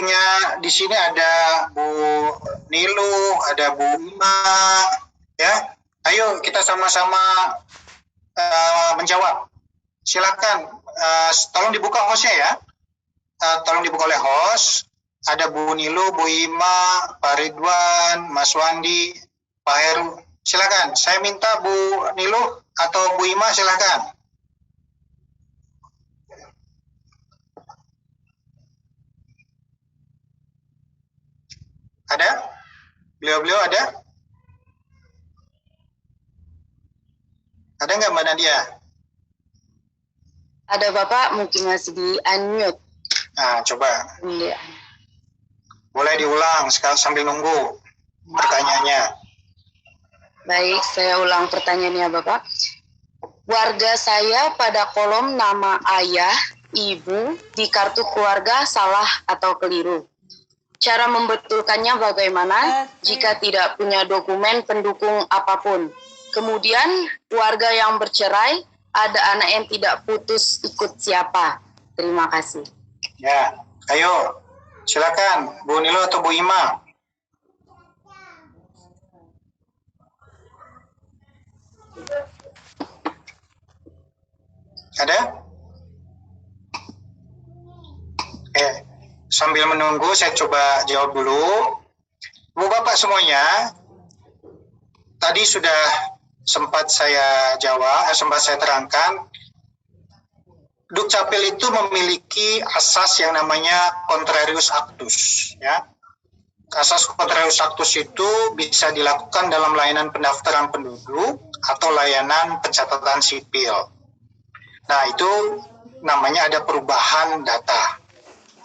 punya di sini ada Bu Nilu, ada Bu Ima, ya. Ayo kita sama-sama menjawab. Silakan, tolong dibuka hostnya ya. Tolong dibuka oleh host. Ada Bu Nilu, Bu Ima, Pak Ridwan, Mas Wandi, Pak Heru. Silakan. Saya minta Bu Nilu atau Bu Ima, silakan. Ada? Beliau-beliau ada? Ada nggak Mbak Nadia? Ada Bapak, mungkin masih di unmute. Nah, coba. Iya. Boleh diulang sambil nunggu pertanyaannya. Baik, saya ulang pertanyaannya Bapak. Warga saya pada kolom nama ayah, ibu di kartu keluarga salah atau keliru. Cara membetulkannya bagaimana jika tidak punya dokumen pendukung apapun? Kemudian warga yang bercerai, ada anak yang tidak putus ikut siapa? Terima kasih. Ya, ayo silakan Bu Nilo atau Bu Ima. Ada? Sambil menunggu saya coba jawab dulu. Bu Bapak semuanya, tadi sudah sempat saya jawab, sempat saya terangkan, Dukcapil itu memiliki asas yang namanya contrarius actus, ya. Asas contrarius actus itu bisa dilakukan dalam layanan pendaftaran penduduk atau layanan pencatatan sipil. Nah, itu namanya ada perubahan data,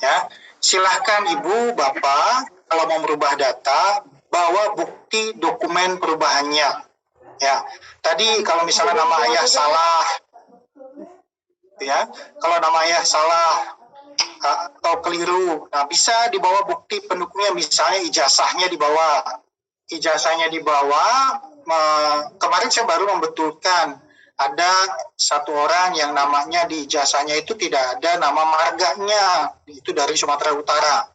ya. Silahkan Ibu, Bapak, kalau mau merubah data, bawa bukti dokumen perubahannya, ya. Tadi kalau misalnya nama ayah salah, ya, kalau nama ayah salah atau keliru, nah bisa dibawa bukti pendukungnya, misalnya ijazahnya dibawa. Kemarin saya baru membetulkan ada satu orang yang namanya di ijazahnya itu tidak ada nama marganya, itu dari Sumatera Utara.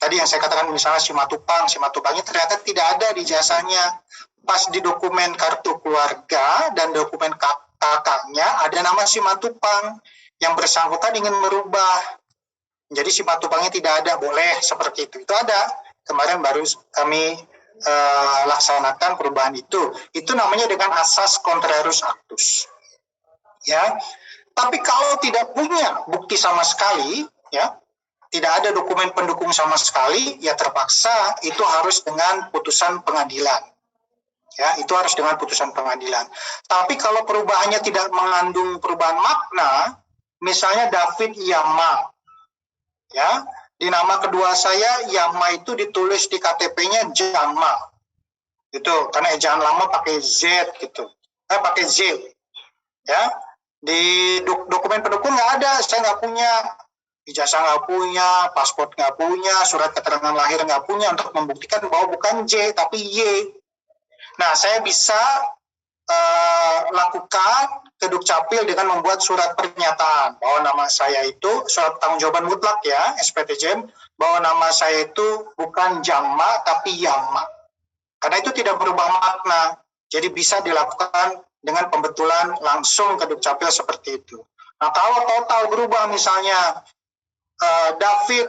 Tadi yang saya katakan misalnya Simatupangnya ternyata tidak ada di ijazahnya. Pas di dokumen kartu keluarga dan dokumen kakaknya ada nama Simatupang, yang bersangkutan ingin merubah. Jadi Simatupangnya tidak ada, boleh seperti itu. Itu ada. Kemarin baru kami laksanakan perubahan itu. Itu namanya dengan asas contrarius actus. Ya. Tapi kalau tidak punya bukti sama sekali, ya, tidak ada dokumen pendukung sama sekali, ya terpaksa itu harus dengan putusan pengadilan. Ya, itu harus dengan putusan pengadilan. Tapi kalau perubahannya tidak mengandung perubahan makna, misalnya David Yama, ya, di nama kedua saya Yama itu ditulis di KTP-nya Jama, itu karena ejaan lama pakai Z gitu, pakai Z, ya. Di dokumen pendukung nggak ada, saya nggak punya, ijazah nggak punya, paspor nggak punya, surat keterangan lahir nggak punya untuk membuktikan bahwa bukan J tapi Y. Nah, saya bisa lakukan ke Dukcapil dengan membuat surat pernyataan bahwa nama saya itu, surat pertanggungjawaban mutlak ya, SPTJM, bahwa nama saya itu bukan Jama tapi Yama. Karena itu tidak berubah makna, jadi bisa dilakukan dengan pembetulan langsung ke Dukcapil seperti itu. Nah, kalau total berubah misalnya David,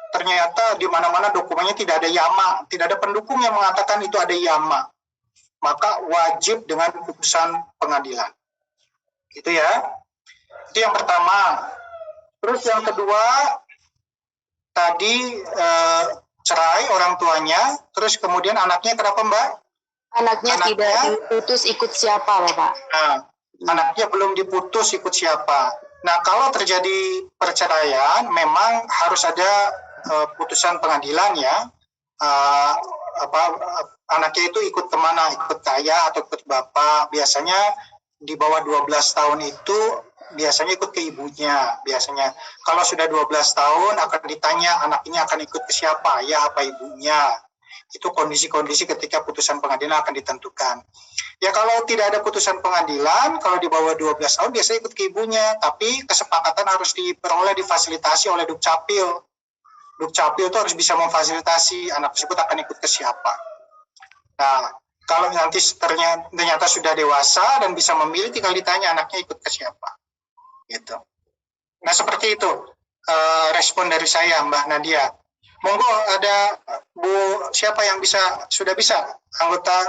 ternyata di mana-mana dokumennya tidak ada Yama, tidak ada pendukung yang mengatakan itu ada Yama, maka wajib dengan putusan pengadilan. Itu ya. Itu yang pertama. Terus yang kedua, tadi cerai orang tuanya, terus kemudian anaknya kenapa Mbak? Anaknya tidak diputus ikut siapa Bapak? Nah, anaknya belum diputus ikut siapa. Nah, kalau terjadi perceraian, memang harus ada putusan pengadilan ya. Anaknya itu ikut kemana, ikut ayah atau ikut bapak. Biasanya di bawah 12 tahun itu biasanya ikut ke ibunya. Biasanya kalau sudah 12 tahun akan ditanya anak ini akan ikut ke siapa, ayah apa ibunya. Itu kondisi-kondisi ketika putusan pengadilan akan ditentukan. Ya kalau tidak ada putusan pengadilan, kalau di bawah 12 tahun biasanya ikut ke ibunya, tapi kesepakatan harus diperoleh, difasilitasi oleh Dukcapil. Dukcapil itu harus bisa memfasilitasi anak tersebut akan ikut ke siapa. Nah, kalau nanti ternyata sudah dewasa dan bisa memilih, tinggal ditanya anaknya ikut ke siapa. Gitu. Nah, seperti itu respon dari saya, Mbak Nadia. Monggo ada Bu siapa yang sudah bisa anggota